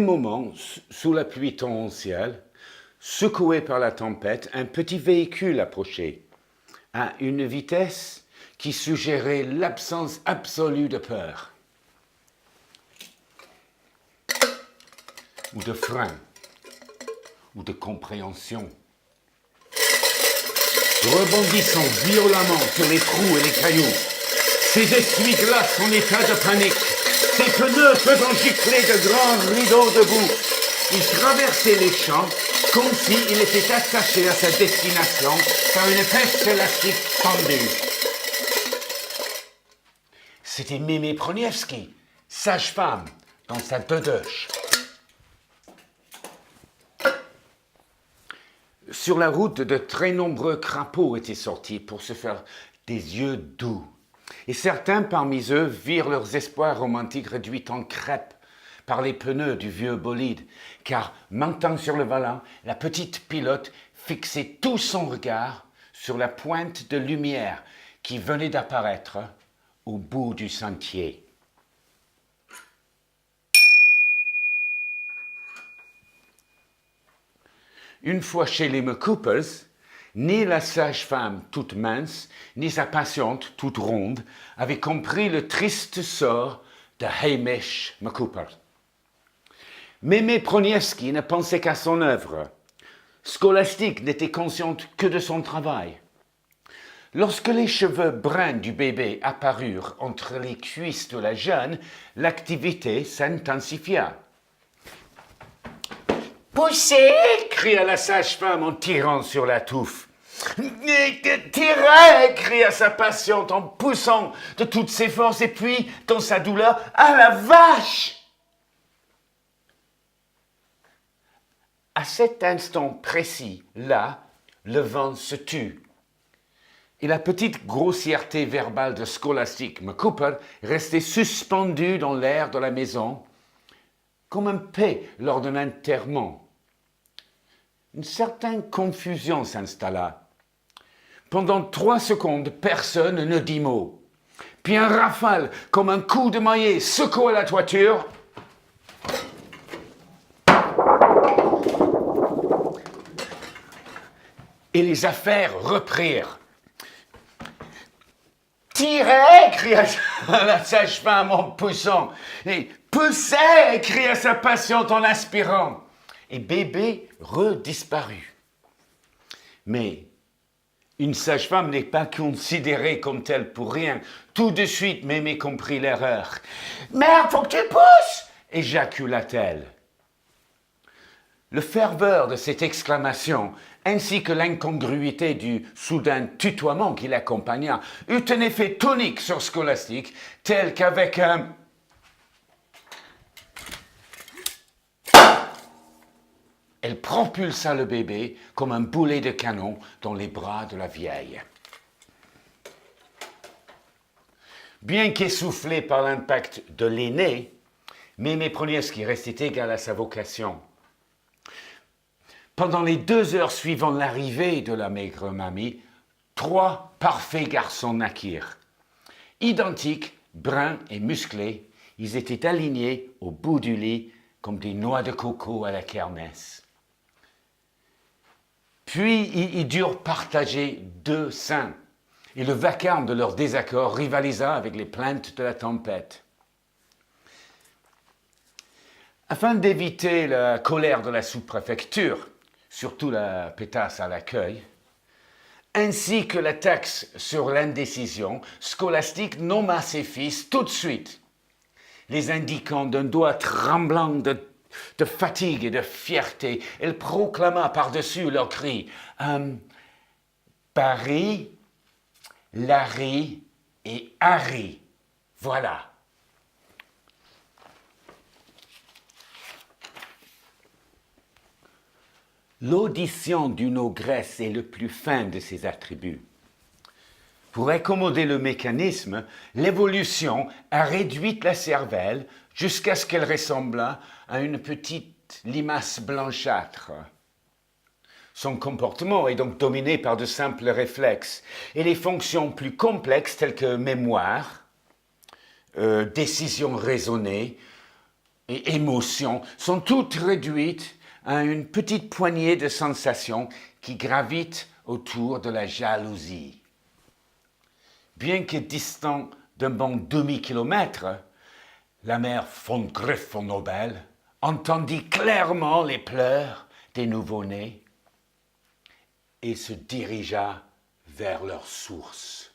même moment, sous la pluie torrentielle, secoué par la tempête, un petit véhicule approchait, à une vitesse qui suggérait l'absence absolue de peur, ou de frein, ou de compréhension. Rebondissant violemment sur les trous et les cailloux, ses essuie-glaces en état de panique, ses pneus faisant gicler de grands rideaux de boue, il traversait les champs comme s'il était attaché à sa destination par une épaisse élastique tendue. C'était Mémé Proniewski, sage-femme, dans sa bedeche. Sur la route, de très nombreux crapauds étaient sortis pour se faire des yeux doux. Et certains parmi eux virent leurs espoirs romantiques réduits en crêpes par les pneus du vieux bolide, car, montant sur le volant, la petite pilote fixait tout son regard sur la pointe de lumière qui venait d'apparaître au bout du sentier. Une fois chez les McCoopers, ni la sage-femme toute mince, ni sa patiente toute ronde avaient compris le triste sort de Hamish McCooper. Mémé Proniewski ne pensait qu'à son œuvre. Scolastique n'était consciente que de son travail. Lorsque les cheveux bruns du bébé apparurent entre les cuisses de la jeune, l'activité s'intensifia. « Poussez !» cria la sage-femme en tirant sur la touffe. « Tirez !» cria sa patiente en poussant de toutes ses forces et puis, dans sa douleur, « à la vache !» À cet instant précis, là, le vent se tut. Et la petite grossièreté verbale de Scholastique McCooper restait suspendue dans l'air de la maison, comme un paix lors d'un enterrement. Une certaine confusion s'installa. Pendant 3 secondes, personne ne dit mot. Puis un rafale, comme un coup de maillet, secoua la toiture. Et les affaires reprirent. « Tirez !» cria la sage-femme en poussant. Et « poussez !» cria sa patiente en aspirant. Et bébé redisparut. Mais une sage-femme n'est pas considérée comme telle pour rien. Tout de suite, Mémé comprit l'erreur. « Merde, faut que tu pousses !» éjacula-t-elle. Le ferveur de cette exclamation, ainsi que l'incongruité du soudain tutoiement qui l'accompagna, eut un effet tonique sur Scholastique, tel qu'avec un... Elle propulsa le bébé comme un boulet de canon dans les bras de la vieille. Bien qu'essoufflée par l'impact de l'aîné, Mémé Proniewski restait égale à sa vocation. Pendant les 2 heures suivant l'arrivée de la maigre mamie, 3 parfaits garçons naquirent. Identiques, bruns et musclés, ils étaient alignés au bout du lit comme des noix de coco à la kermesse. Puis ils durent partager 2 seins, et le vacarme de leur désaccord rivalisa avec les plaintes de la tempête. Afin d'éviter la colère de la sous-préfecture, surtout la pétasse à l'accueil, ainsi que la taxe sur l'indécision, Scholastique nomma ses fils tout de suite, les indiquant d'un doigt tremblant de fatigue et de fierté. Elle proclama par-dessus leurs cris Barry, Larry et Harry. Voilà. L'audition d'une ogresse est le plus fin de ses attributs. Pour accommoder le mécanisme, l'évolution a réduit la cervelle jusqu'à ce qu'elle ressemblât à une petite limace blanchâtre. Son comportement est donc dominé par de simples réflexes et les fonctions plus complexes telles que mémoire, décision raisonnée et émotions sont toutes réduites à une petite poignée de sensations qui gravitent autour de la jalousie. Bien que distant d'un bon demi-kilomètre, la mère von Griffon-Nobel entendit clairement les pleurs des nouveau-nés et se dirigea vers leur source.